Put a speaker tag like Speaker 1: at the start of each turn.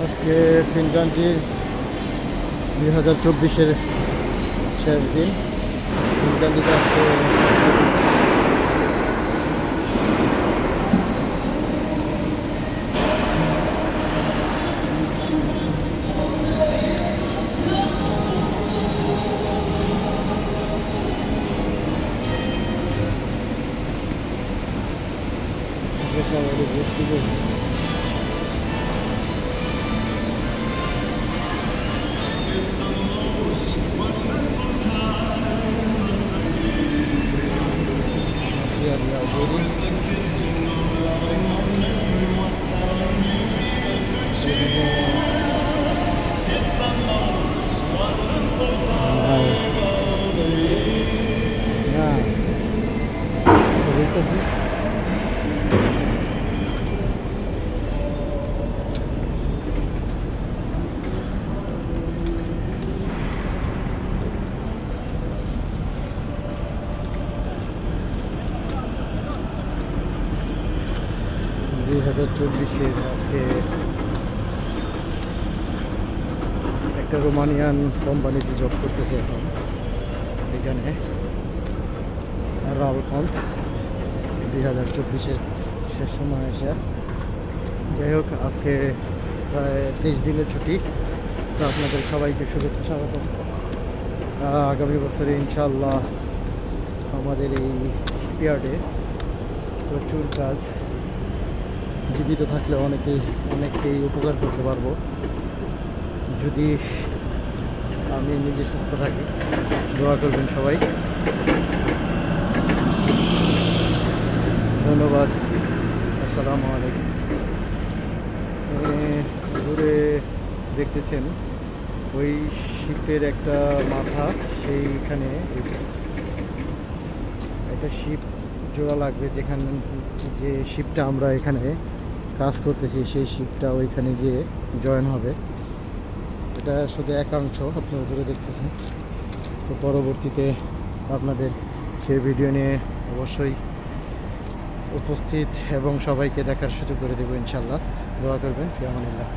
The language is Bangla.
Speaker 1: আজকে ফিনগান্ডির 2024-এর শেষ দিন। ফিনগান্ডিতে আজকে সবাই ভর্তি করে
Speaker 2: It's the most wonderful time of the year. With the kids to know, loving on everyone, telling you be a good cheer. It's the most wonderful time of the year.
Speaker 1: না বুঝতেছি আজকে একটা রোমানিয়ান কোম্পানিতে জব করতেছে এখন এখানে রালকন্থ 2024-এর শেষ সময় এসে। যাই হোক, আজকে প্রায় 23 দিনের ছুটি। তো আপনাদের সবাইকে শুভেচ্ছা স্বাগত। আগামী বছরে ইনশাআল্লাহ আমাদের এই শিপইয়ার্ডে প্রচুর কাজ, জীবিত থাকলে অনেকেই উপকার করতে পারবো যদি আমি নিজে সুস্থ থাকি। দোয়া করবেন সবাই। ধন্যবাদ। আসসালামু আলাইকুম। দূরে দেখতেছেন ওই শিপের একটা মাথা, সেইখানে একটা শিপ জোড়া লাগবে। যে শিপটা আমরা এখানে কাজ করতেছি সেই শিপটা ওইখানে গিয়ে জয়েন হবে। এটা শুধু একাংশ আপনি উপরে দেখতেছেন। তো পরবর্তীতে আপনাদের সেই ভিডিও নিয়ে অবশ্যই উপস্থিত এবং সবাইকে দেখার সুযোগ করে দেবো ইনশাল্লাহ। দোয়া করবেন। ফি আমানিল্লাহ।